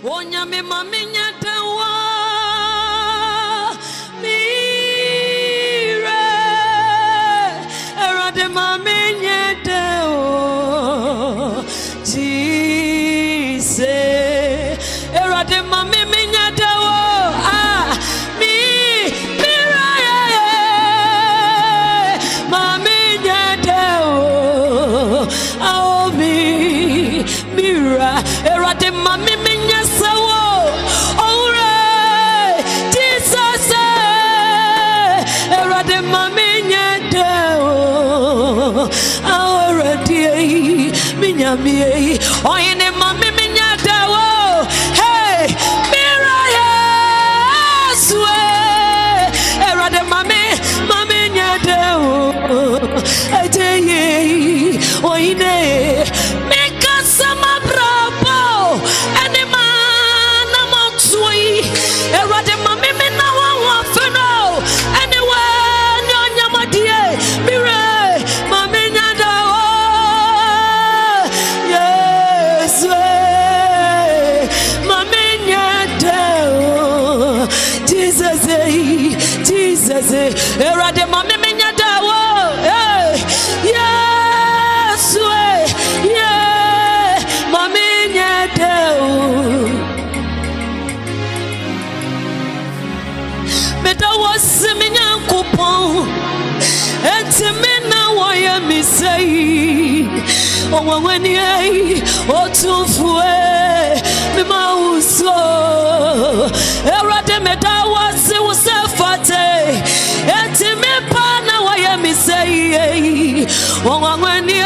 Wonya me mami nyatawa mire erade mami nyatawa Jesus erade mami nyatawa mire mami nyatawa oh mira erade mami minyami oyine mami minyadawo hey mira yeswe erade mami nyadawo ejeye oyine mikasama brabo enema na motui erade mami minawa wafeno anywhere nyonyamodie mira mami nyadawo Jesus, erade mami minyadawo, yes, yeah, mami minyadawo. Medawo siminyankopon, enti mena woye misei, owanweni otufue, mimauso, erade medawo si usefate. Eti me pana waya mi say wangwani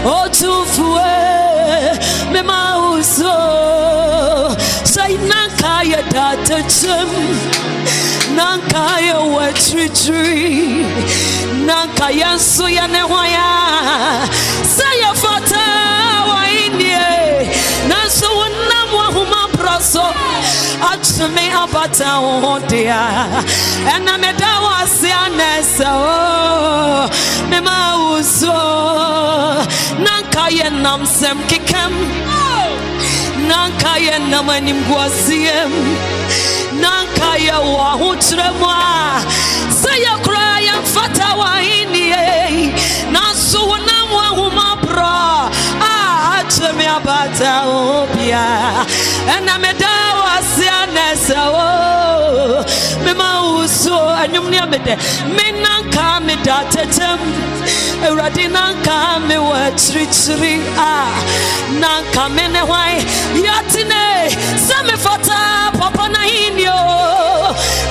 otufue me mauso say nankaya datachem nankaya wetri nankaya suya ne waya say fata wainie nanso wonam wahuma proso achme abata odia ena medawa sianesa me mauso nankaye namsem kikam nankaye namanim guasiem nankaye wa hutremwa saya kraya fatawa inie naso wonam wa huma bra achme abata obia ena medawa sianesa me mauso anyumni amede me nanka me datetem erade nanka me watrichiri nanka me ne hwan yatine se me fata papa na hinio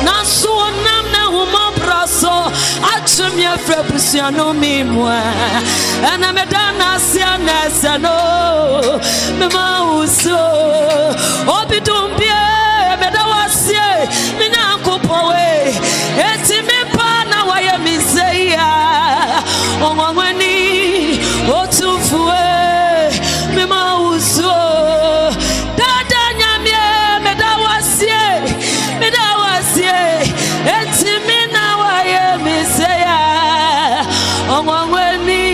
na so nam na huma braso achumye frebusiano mimwa ana me dana sianesa no me mauso obidumbie me dawasie me nankopowe eti me pana waya miseya onwani otufue me mauso dada nyamie me dawasie eti me na waya miseya onwani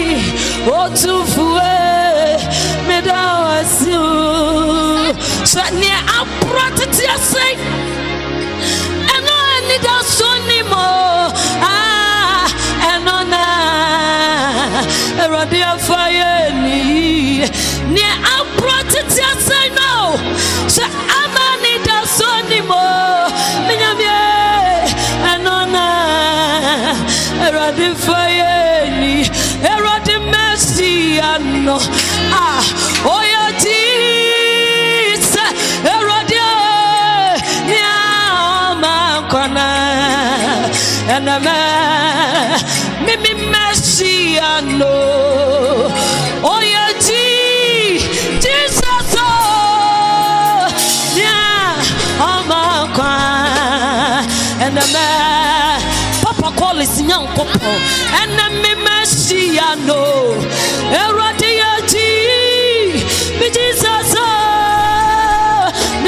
otufue me dawasie so ne aprotiti asai da sonimo enona radio fire ni aprotiti asai no so amani da sonimo minyamie enona radio fire ni radio mercy ano oyoti and me messiano oh yeah Jesus yeah and papa call is nyankopo and me messiano eradia me Jesus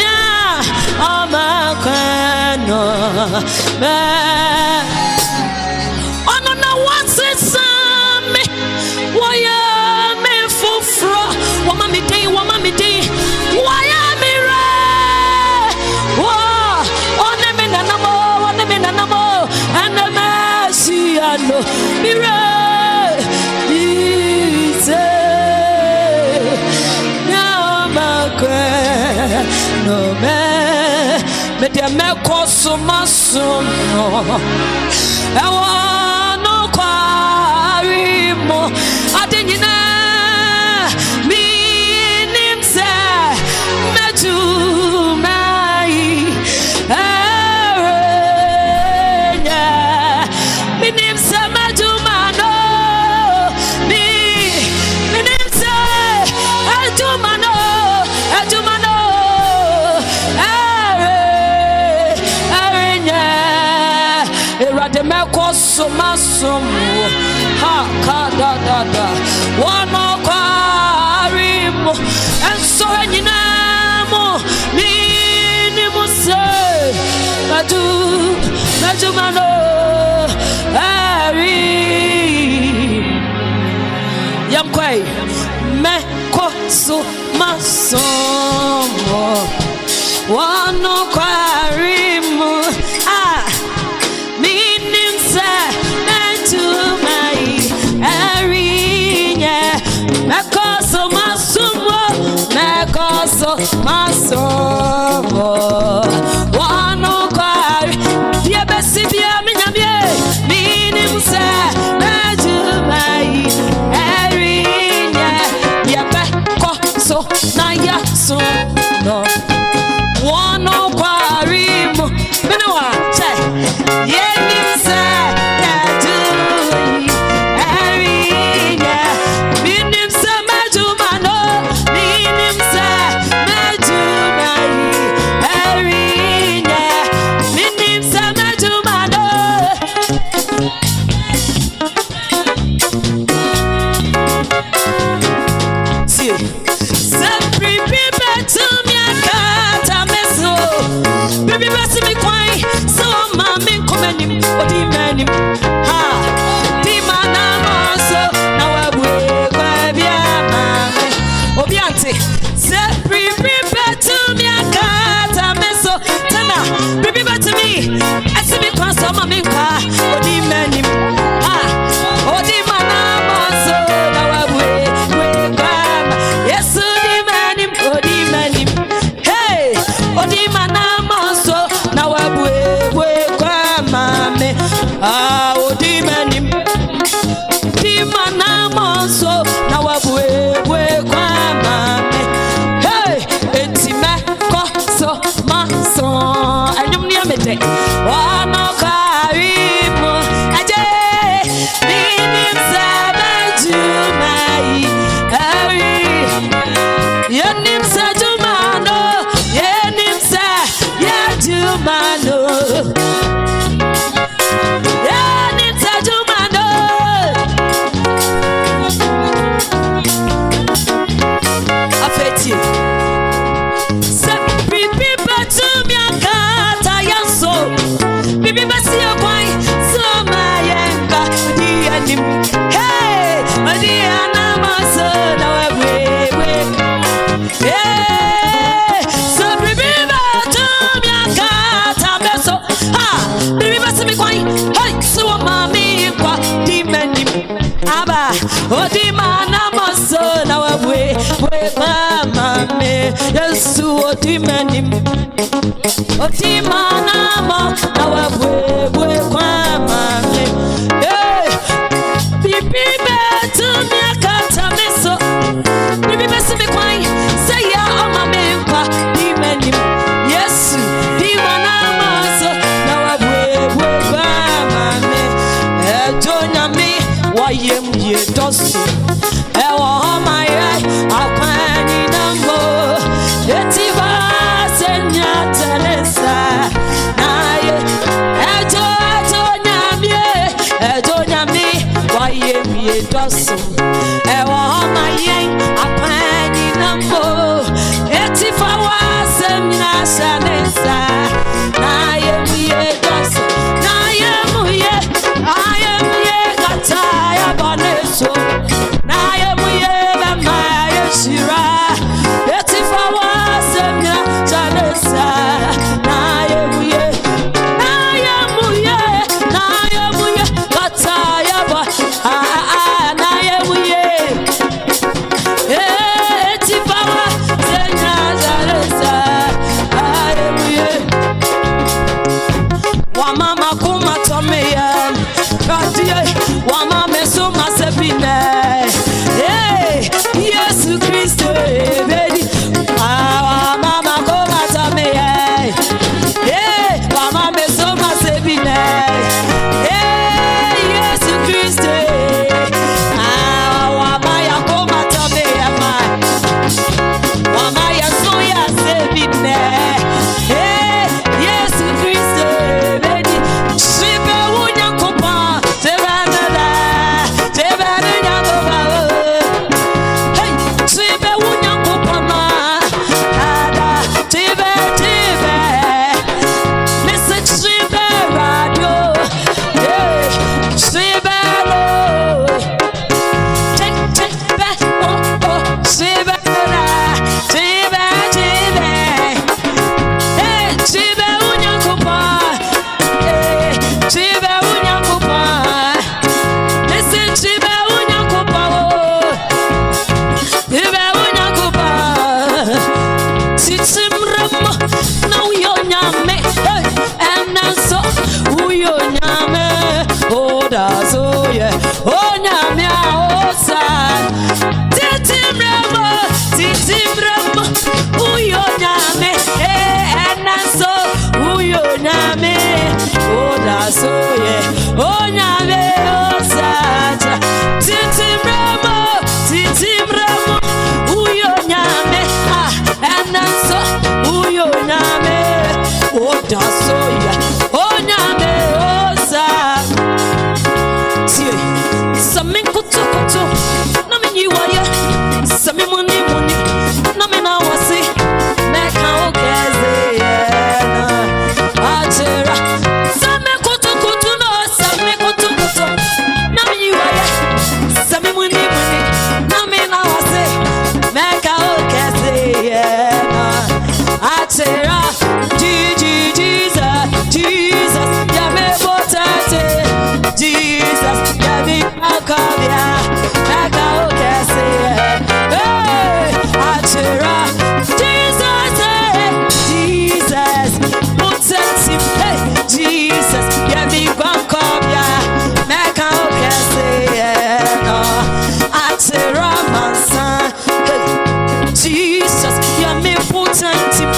yeah why am I de meko sumasum ewa no kwari mo adenyina minim se metu mai erenya minim se metu mano minim se etu mano de meko sumasum ha ka da wono kwarimu enso nyina mo ni muse madu mano ari yamkwai meko sumasum wono kwarimu masomo wano kwari die besi bia minyamie minim se najumai erinya yebe ko so na ya so no wano kwari mo menwa che yenim se najumai erinya minim se majumano minim se Otimanim Otimanamo Nawa bwe kwa mame Bibi betu miakata meso Bibi besi mikwai Seya oma mekwa Dimanim Yesu Dimanamo so Nawa bwe kwa mame Ejonyami Wayem ye dosu Ewa homa ye Akwani nambo Etiva senya Teresa naye ejo nyamie waye mie doso ewa homa yen apanyi nambo Etiva senya Teresa naye mie doso naye muye kata ya boneso naye muye bema yeshira Samin kutu kutu, na me you are Sami muni muni, na me na wasi. Meka okeze Atera. Sami kutu kutu no, sami kutu kutu, na me you are Sami muni muni, na me na wasi. Meka okeze Atera. Jesus, ya me botate. Jesus, ya me akabia. Meka okeze Atera. Jesus, Jesus, protect him. Hey, Jesus, ya me akabia. Meka okeze Atera mansa. Jesus, ya me protect him.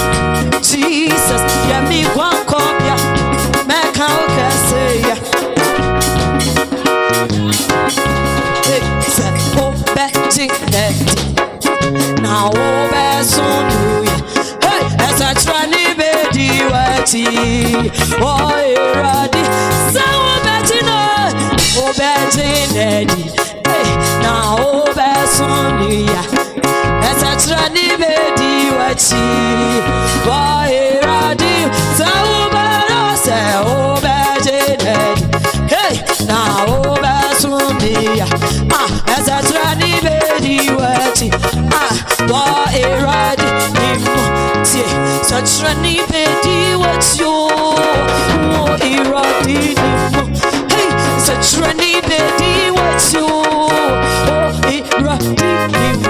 Jesus, ya me akabia. Meka okeze now over soon. Hey, as I try to be the way, oh, ready. So betting, hey, now over soon. As I try to be the way, oh, ready. So betting, hey, now over soon. As I try to be the way, what a ride in such running petty what's your more eroding. Hey, such running petty what's your eroding.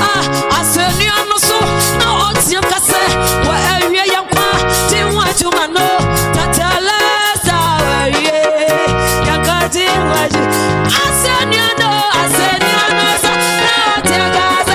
I said, you know, so no, it's your cassette. Where you are, didn't want to know that I last hour. Yeah, you got it. I said, you know, I said, you know, so now take us.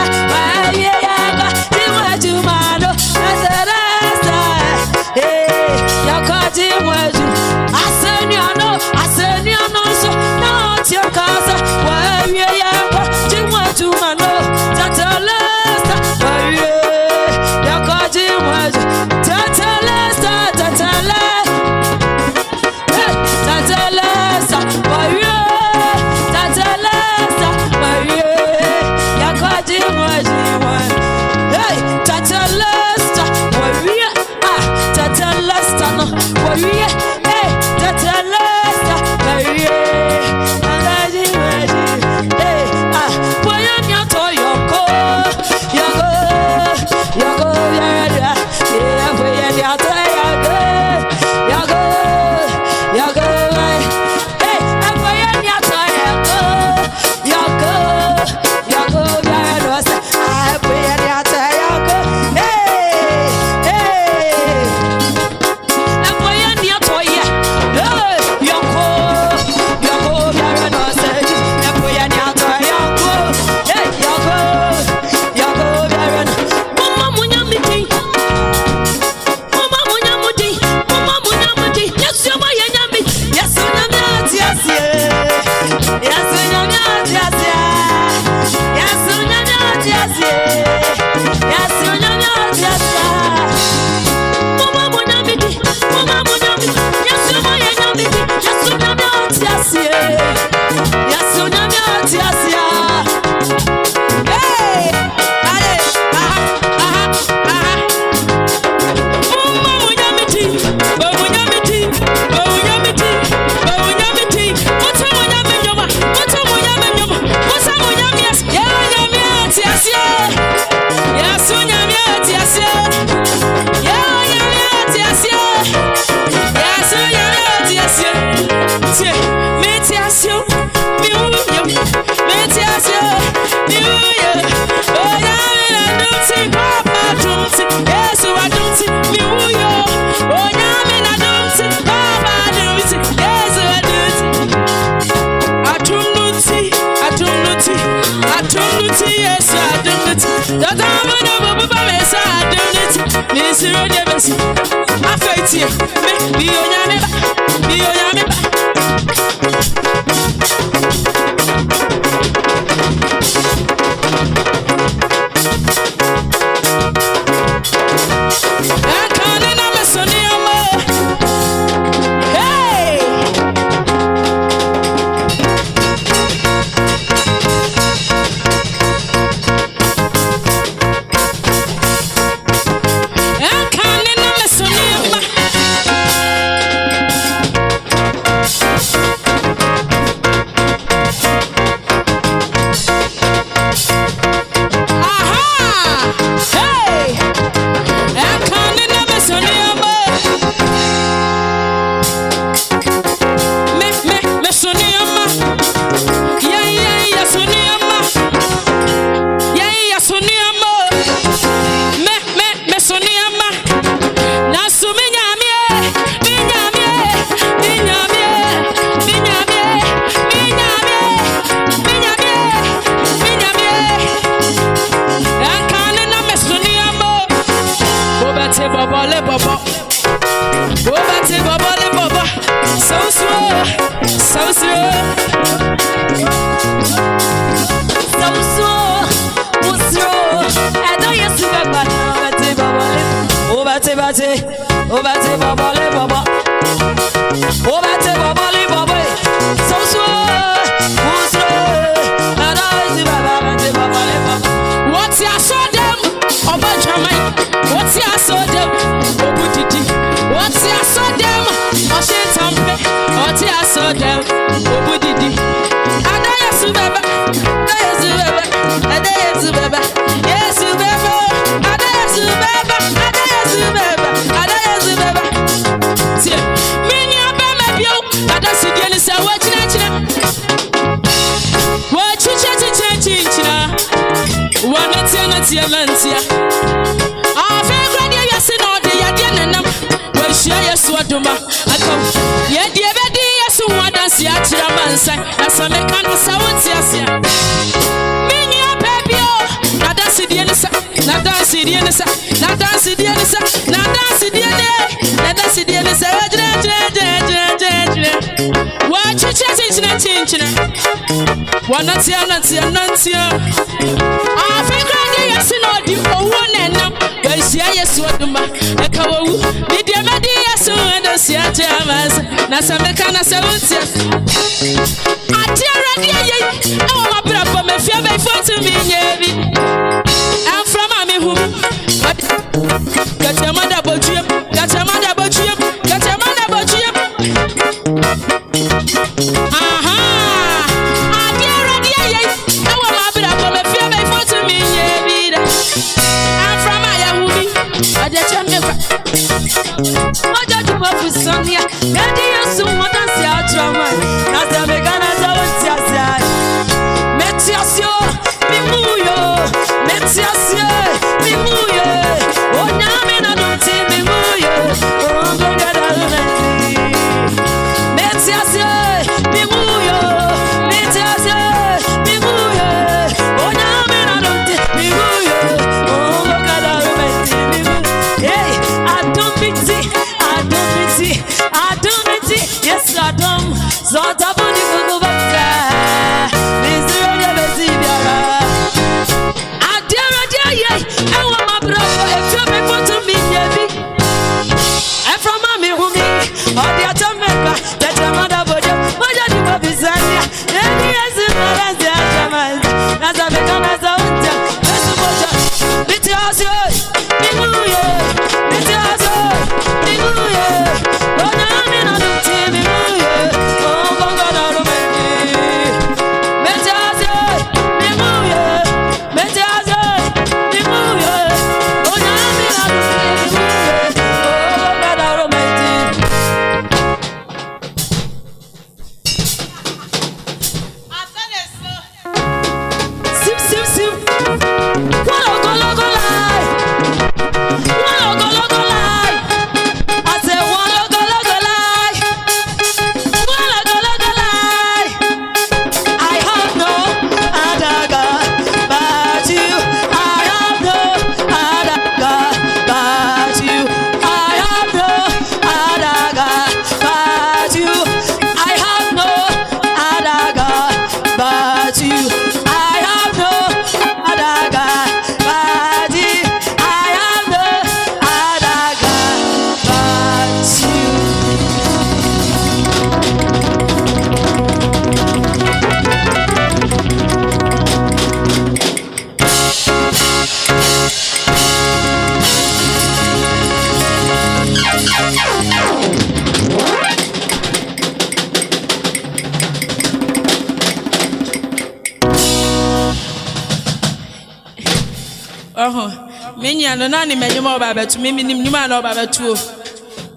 Menya no na ni menyuma obabetu mimi ni nyuma na obabetu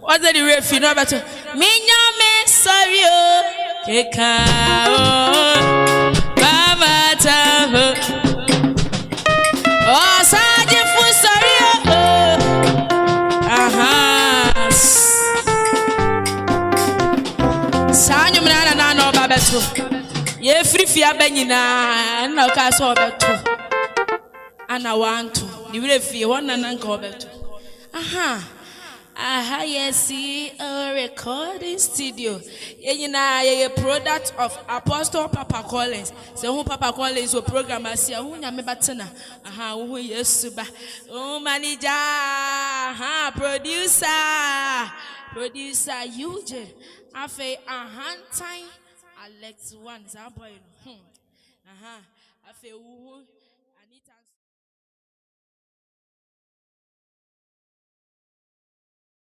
o the refi no obabetu menya me sorry o keka o baba ta o saje fu sorry o aha sanyo mna na na obabetu ye free fi abanyina na ka so obabetu ana want to ni wile fie wana nanka obeto aha Aha, yes, see a recording studio. A product of Apostle Papa Collins. So, who Papa Collins will program us here? Who Yame Batana? Aha, who yes, Suba. Oh, manager, aha, producer, Eugene. Afe, a hand time, Alex one, Zaboy. Aha, Afe, who Anita.